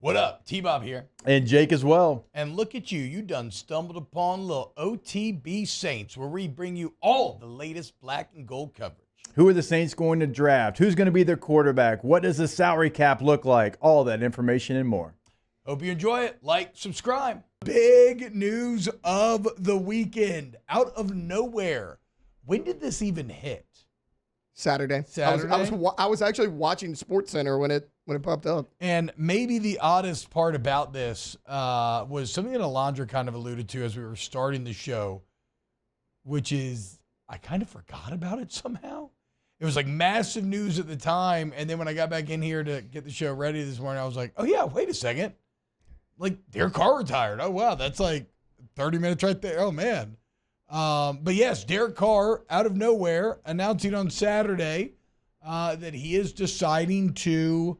What up? T-Bob here. And Jake as well. And look at you. You done stumbled upon little OTB Saints, where we bring you all the latest black and gold coverage. Who are the Saints going to draft? Who's going to be their quarterback? What does the salary cap look like? All that information and more. Hope you enjoy it. Like, subscribe. Big news of the weekend. Out of nowhere. When did this even hit? Saturday. I was actually watching SportsCenter when it popped up. And maybe the oddest part about this was something that Alondra kind of alluded to as we were starting the show, which is I kind of forgot about it somehow. It was like massive news at the time, and then when I got back in here to get the show ready this morning, I was like, oh yeah, wait a second. Like, Derek Carr retired. Oh wow, that's like 30 minutes right there. Oh man. But yes, Derek Carr, out of nowhere, announcing on Saturday that he is deciding to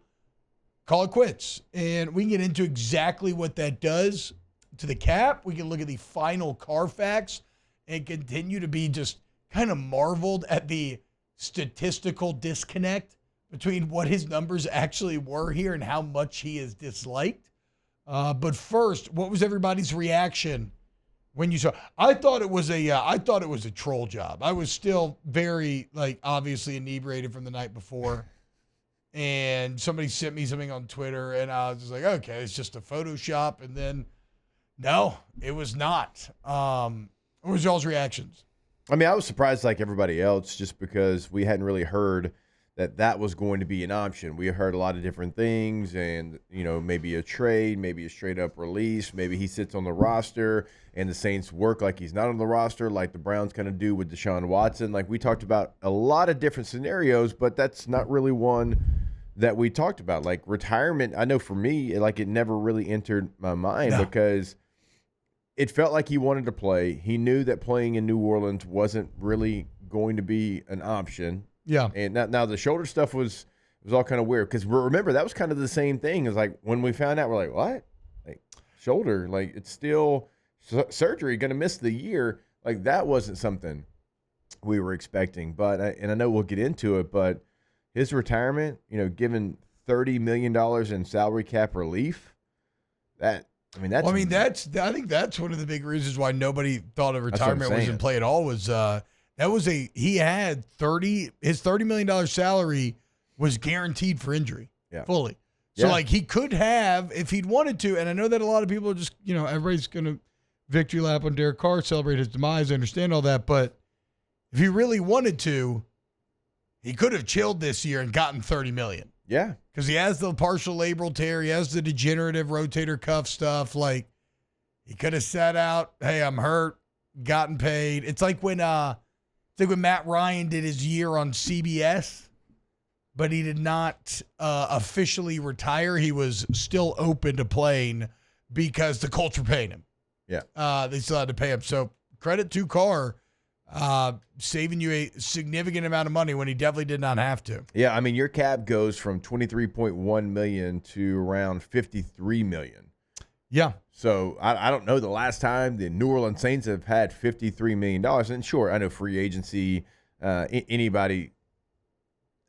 call it quits. And we can get into exactly what that does to the cap. We can look at the final Carfax and continue to be just kind of marveled at the statistical disconnect between what his numbers actually were here and how much he is disliked. But first, what was everybody's reaction when you saw? I thought it was a troll job. I was still very, obviously inebriated from the night before. And somebody sent me something on Twitter, and I was just like, okay, it's just a Photoshop. And then, no, it was not. What was y'all's reactions? I mean, I was surprised like everybody else just because we hadn't really heard that was going to be an option. We heard a lot of different things and, maybe a trade, maybe a straight-up release. Maybe he sits on the roster and the Saints work like he's not on the roster, like the Browns kind of do with Deshaun Watson. Like, we talked about a lot of different scenarios, but that's not really one that we talked about. Like, retirement, I know for me, it never really entered my mind because it felt like he wanted to play. He knew that playing in New Orleans wasn't really going to be an option. Yeah. And now the shoulder stuff was all kind of weird because remember, that was kind of the same thing. It's like when we found out, we're like, what? Like, shoulder, like it's still surgery, going to miss the year. Like, that wasn't something we were expecting. But I know we'll get into it, but his retirement, given $30 million in salary cap relief, I think that's one of the big reasons why nobody thought of retirement was in play at all. Was he had his $30 million salary was guaranteed for injury fully. So he could have if he'd wanted to. And I know that a lot of people are just, everybody's going to victory lap on Derek Carr, celebrate his demise. I understand all that. But if he really wanted to, he could have chilled this year and gotten $30 million. Yeah. Because he has the partial labral tear. He has the degenerative rotator cuff stuff. Like, he could have sat out, hey, I'm hurt, gotten paid. It's like when Matt Ryan did his year on CBS, but he did not officially retire. He was still open to playing because the Colts were paying him. Yeah. They still had to pay him. So credit to Carr. Saving you a significant amount of money when he definitely did not have to. Yeah, I mean, your cap goes from $23.1 million to around $53 million. Yeah. So I don't know the last time the New Orleans Saints have had $53 million. And sure, I know free agency, anybody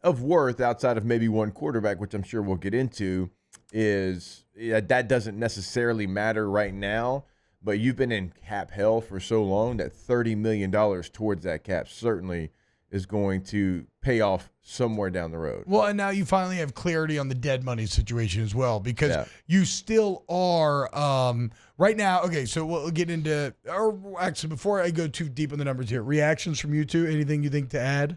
of worth outside of maybe one quarterback, which I'm sure we'll get into, that doesn't necessarily matter right now. But you've been in cap hell for so long that $30 million towards that cap certainly is going to pay off somewhere down the road. Well, and now you finally have clarity on the dead money situation as well, because you still are right now. Okay, so we'll get into, or actually, before I go too deep in the numbers here, reactions from you two. Anything you think to add?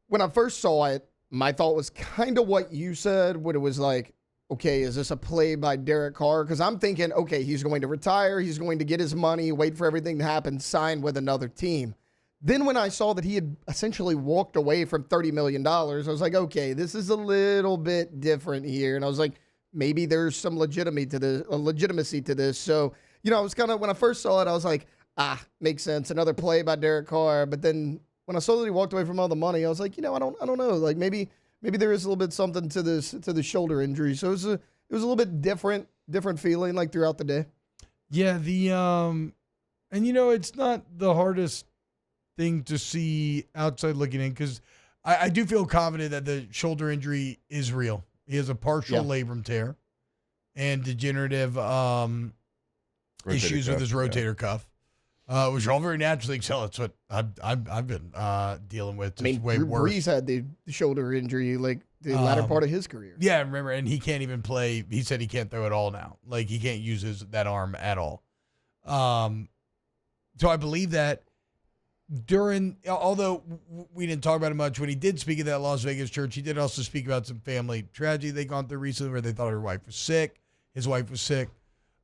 When I first saw it, my thought was kind of what you said, when it was like, okay, is this a play by Derek Carr? Because I'm thinking, okay, he's going to retire. He's going to get his money, wait for everything to happen, sign with another team. Then when I saw that he had essentially walked away from $30 million, I was like, okay, this is a little bit different here. And I was like, maybe there's some legitimacy to this. So, I was kind of, when I first saw it, I was like, makes sense. Another play by Derek Carr. But then when I saw that he walked away from all the money, I was like, I don't know. Like, maybe there is a little bit something to the shoulder injury. So it was a little bit different feeling like throughout the day. Yeah, and it's not the hardest thing to see outside looking in, because I do feel confident that the shoulder injury is real. He has a partial labrum tear. and degenerative Rotator issues with cuff, his rotator cuff, which are all very naturally excel. That's what I've been dealing with. I mean, Just way Drew worse. Brees had the shoulder injury like the latter part of his career. Yeah, remember, and he can't even play. He said he can't throw at all now. Like he can't use that arm at all. So I believe that although we didn't talk about it much, when he did speak at that Las Vegas church, he did also speak about some family tragedy they'd gone through recently where they thought her wife was sick. His wife was sick.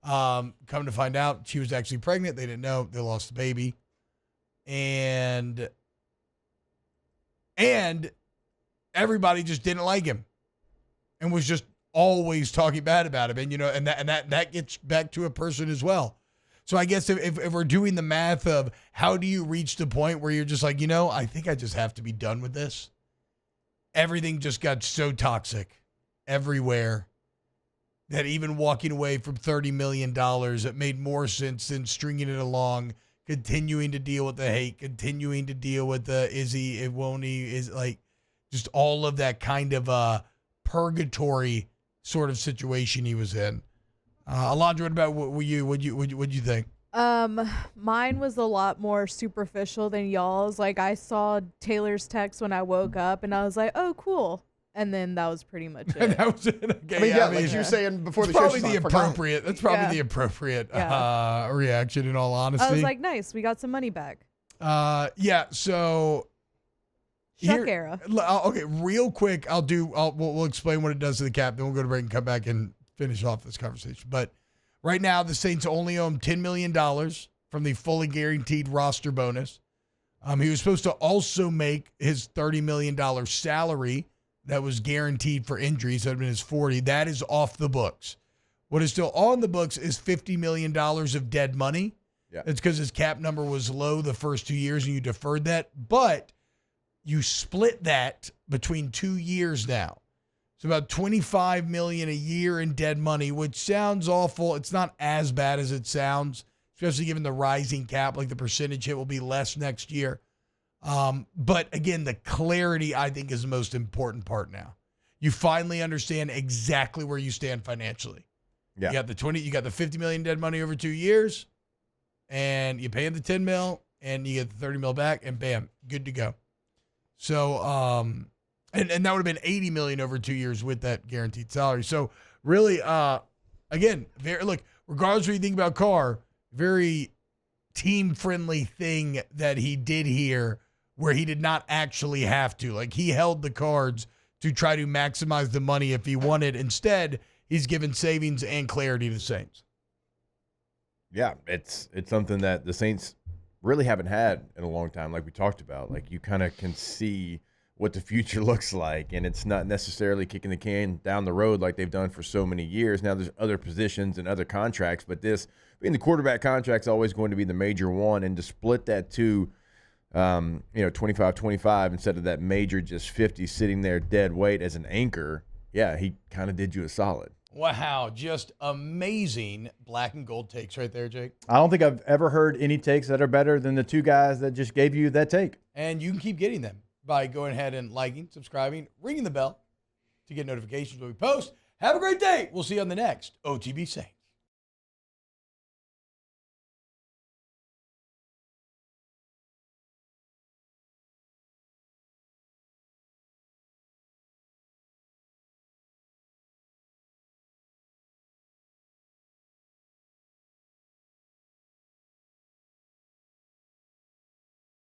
Come to find out, she was actually pregnant. They didn't know. They lost the baby. And everybody just didn't like him and was just always talking bad about him. And, that gets back to a person as well. So I guess if we're doing the math of how do you reach the point where you're just like, I think I just have to be done with this. Everything just got so toxic everywhere that even walking away from $30 million, it made more sense than stringing it along, continuing to deal with the hate, continuing to deal with the it won't he, is like just all of that kind of purgatory sort of situation he was in. Alondra, what about what'd you think? Mine was a lot more superficial than y'all's. Like I saw Taylor's text when I woke up and I was like, oh, cool. And then that was pretty much it. That was it. Okay. I mean, like you were saying before the show. Probably the appropriate. That's probably the appropriate reaction. In all honesty, I was like, nice. We got some money back. Yeah. So. Chuck era. Okay, real quick, we'll explain what it does to the cap. Then we'll go to break and come back and finish off this conversation. But right now, the Saints only owe him $10 million from the fully guaranteed roster bonus. He was supposed to also make his $30 million salary that was guaranteed for injuries. That would have been his 40. That is off the books. What is still on the books is $50 million of dead money. Yeah. It's because his cap number was low the first 2 years and you deferred that. But you split that between 2 years now. It's about $25 million a year in dead money, which sounds awful. It's not as bad as it sounds, especially given the rising cap. Like the percentage hit will be less next year. But again, the clarity I think is the most important part now. You finally understand exactly where you stand financially. Yeah. You got the $50 million dead money over 2 years, and you pay him the $10 million, and you get the $30 million back, and bam, good to go. So, and that would have been $80 million over 2 years with that guaranteed salary. So really, again, regardless of what you think about Carr, very team-friendly thing that he did here where he did not actually have to. Like he held the cards to try to maximize the money if he wanted. Instead, he's given savings and clarity to the Saints. Yeah, it's something that the Saints really haven't had in a long time, like we talked about. Like you kind of can see what the future looks like, and it's not necessarily kicking the can down the road like they've done for so many years. Now there's other positions and other contracts, but this being the quarterback contract's always going to be the major one, and to split that to 25-25 instead of that major just 50 sitting there dead weight as an anchor, yeah, he kind of did you a solid. Wow, just amazing black and gold takes right there, Jake. I don't think I've ever heard any takes that are better than the two guys that just gave you that take. And you can keep getting them by going ahead and liking, subscribing, ringing the bell to get notifications when we post. Have a great day. We'll see you on the next OTB Saints.